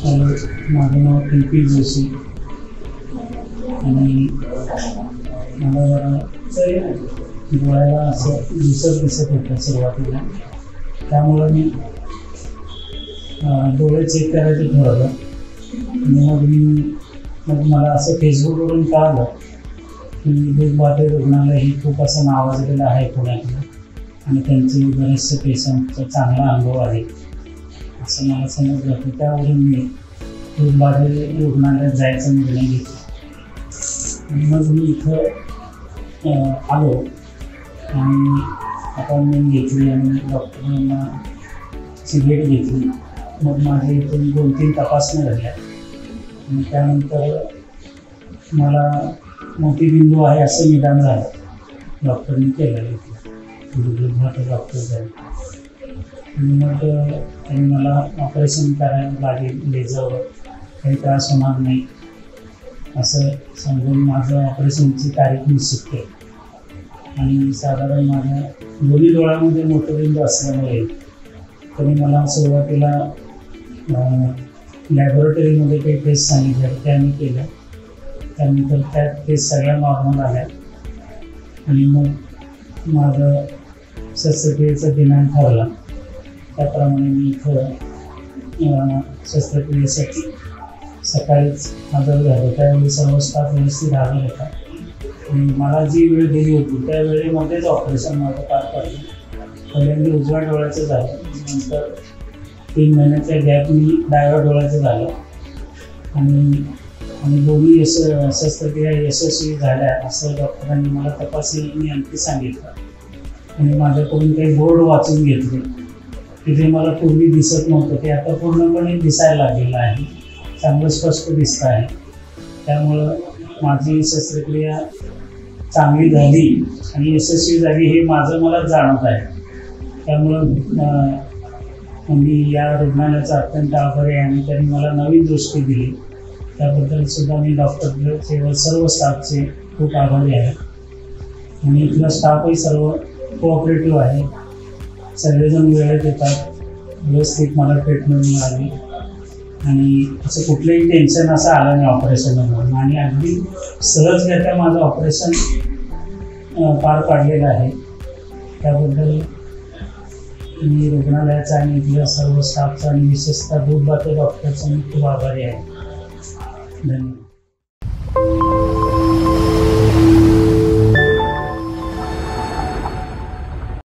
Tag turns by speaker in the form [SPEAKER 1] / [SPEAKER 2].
[SPEAKER 1] माझं नाव MP जोशी आणि मला जरा डोळ्याला असं दिसत होतं सुरुवातीला, त्यामुळं मी डोळे चेक करायचं ठरवलं. आणि मग मला असं फेसबुकवरून कळालं की दूधबाटे रुग्णालय ही खूप असं नावाजलेलं आहे पुण्यातलं आणि त्यांचे बरेचसे पेशंटचा चांगला अनुभव आहे असं मला समजलं होतं. त्यावरून मी दूधबाटे रुग्णालयात जायचा निर्णय घेतला आणि मग मी इथं आलो आणि अपॉइंटमेंट घेतली आणि डॉक्टरांना ची भेट घेतली. मग माझे इथून 2-3 तपासण्या झाल्या आणि त्यानंतर मला मोतीबिंदू आहे असं निदान झालं, डॉक्टरनी केलं दूधबाटे डॉक्टर झाले. आणि मग त्यांनी मला ऑपरेशन करायला लागेल, लेझरवर काही त्रास होणार नाही असं सांगून माझं ऑपरेशनची तारीख निश्चित केली. आणि साधारण माझ्या दोन्ही डोळ्यामध्ये मोतीबिंदू असल्यामुळे त्यांनी मला सुरुवातीला लॅबोरेटरीमध्ये काही टेस्ट सांगितल्या त्या मी केल्या. त्यानंतर त्या टेस्ट सगळ्या नॉर्मल आल्या आणि मग माझं शस्त्रक्रियेचा दिनांक ठरला. त्याप्रमाणे मी इथं शस्त्रक्रियेसाठी सकाळीच हजर झालो. त्यावेळी सर्व स्टाफ व्यवस्थित हजर होता आणि मला जी वेळ दिली होती त्या वेळेमध्येच ऑपरेशन माझं पार पडलं. पहिल्यांदा उजव्या डोळ्याचं झालं, नंतर 3 महिन्याच्या गॅपनी डाव्या डोळ्याचं झालं आणि दोन्ही शस्त्रक्रिया यशस्वी झाल्या असं डॉक्टरांनी मला तपासणी आणखी सांगितलं. आणि माझ्याकडून काही बोर्ड वाचून घेतले की जे मला पूर्वी दिसत नव्हतं ते आता पूर्णपणे दिसायला लागलेलं आहे, चांगलं स्पष्ट दिसतं आहे. त्यामुळं माझी शस्त्रक्रिया चांगली झाली आणि यशस्वी झाली हे माझं मला जाणवत आहे. त्यामुळं मी या रुग्णालयाचा अत्यंत आभारी आहे आणि त्यांनी मला नवीन दृष्टी दिली त्याबद्दल सुद्धा मी डॉक्टरचे व सर्व स्टाफचे खूप आभारी आहे. आणि इथला स्टाफही सर्व कोऑपरेटिव्ह आहे, सगळेजण वेळेत येतात, व्यवस्थित मला ट्रीटमेंट मिळाली आणि असं कुठलंही टेन्शन असं आलं नाही ऑपरेशनमधून आणि अगदी सहजरित्या माझं ऑपरेशन पार पाडलेलं आहे. त्याबद्दल मी रुग्णालयाचा आणि इथल्या सर्व स्टाफचा आणि विशेषतः दूधबाटे डॉक्टरचा मी खूप आभारी आहे. धन्यवाद.